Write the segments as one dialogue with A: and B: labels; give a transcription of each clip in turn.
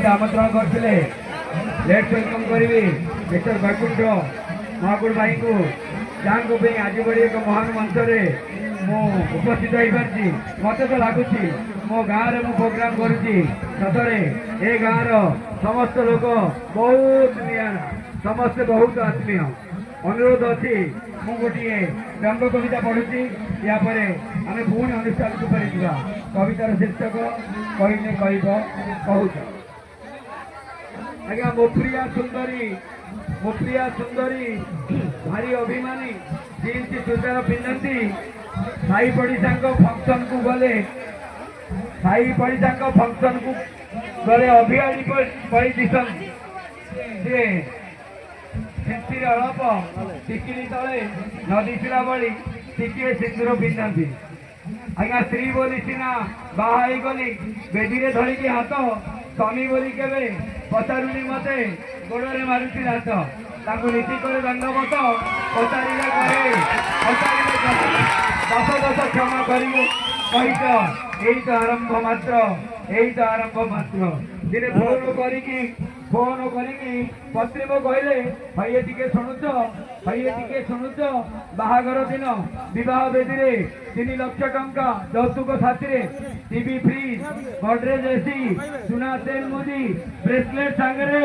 A: मत आमंत्रण करते लेट वेलकम करी मिस्टर वैकुंठ महाकुड़ भाई को जहाँ आज बड़ी एक महान मंच मु उपस्थित हो पार्टी मत तो लगुच मो गाँव में प्रोग्राम करुच्ची सतरे ए गाँव समस्त लोक बहुत निआरा समस्ते बहुत आत्मीय अनुरोध अच्छी मु गोटे व्यंग कविता पढ़ुची यापर आम पुणी अनुष्ठान को फेरी कवितार शीर्षक कहले कहूच आज्ञा मो प्रिया सुंदरी भारी अभिमानी जीन्स चूड़दार पिंधती साई पड़िशा फंक्शन को गले साई पड़िशा फंक्शन को गले अभियानी पड़ी दिशन सी सिंतिर अड़प टिकिनी तले नदी शिला बड़ी टिके सिंदूर पिंधती आज्ञा स्त्री बोली सीना बाहा गली बेदी धरिकी हाथ स्वामी बोली केवे पचारुनी मते गोड़े मारुची हाथ ताकू नीति करे दंडवत पचारे कहे दस दस क्षमा कर यही तो आरंभ मात्र दिने फोन करी पत्री मो कहले भाई टिके शुणुच बाहागर दिन विवाह बेदी रे 3 लाख टंका यौतुक साथी टीवी फ्रिज गडरेज एसी सुना तेल मुदी ब्रेसलेट सांगे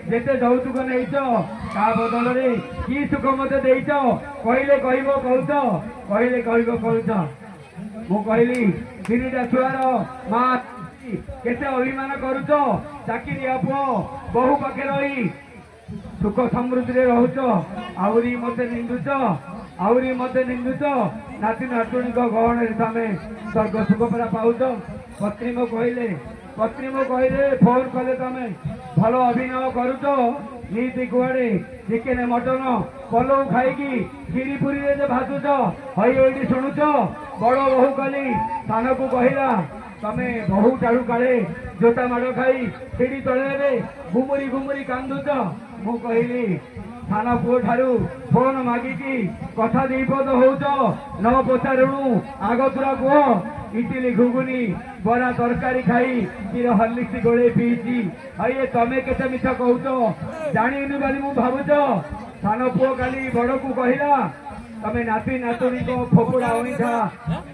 A: जेते यौतुक नहीं का बदल रे कि सुख मत देच कहले कहूच मु कहली 3टा छुआर माँ केते अभिमान करुच चाकरी पुओ बहु पाखे रही सुख समृद्धि रोच आहरी मत निंदुच नाती नातुणी गहन तमें स्वर्ग सुख परा पाऊच पत्नी मो कहले फोन कले तमें भल अभिनय करुच नीति कुआड़े चिकेन मटन पलौ खाई खीरी पुरी भाजुच हई शुणुच बड़ बहु कली सान को कहला तमे बहु चाड़ू काले जोता माड़ खाई सीढ़ी तले घुमुरी कांदुच मु कहली थाना पुओ ठारू फोन मागिकी कथा दीपद होच न पचारुणु आगतुरा कह इटिली घुगुनी बरा तरकारी खाई क्षीर हर्लिक्स गोले पीची अये तमे केते मिछ कहूच जानी बोली मु भावुच सान पुओ काली बड़ को कहला तमें नाती नातुणी को फोपुड़ा अईठा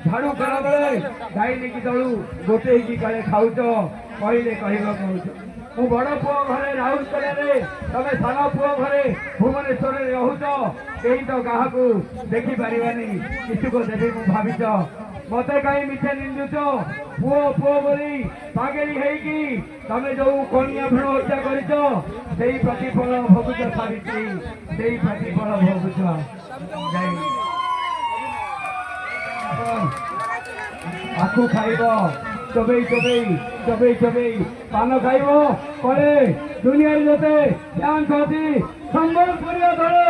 A: झाड़ू कला बेले गाई नहीं तलू गोटे काले खाऊच कहले कहूच मु बड़ पुओ घरे राउरकेला तमें सान पुओ घरे भुवनेश्वर रोच कहीं तो क्या देखी पारानी किसी को देवी मु भाविच मत कहीं मिछे निंदुच पुओ बोली पागेली है तमें जो कनिया भ्रूण हत्या कर प्रतिफल भोगुच सावित्री से प्रतिफल भोगुच आखु खाइब चबई पान खाइब कले दुनिया जोते ध्यान सती संबलपुर दले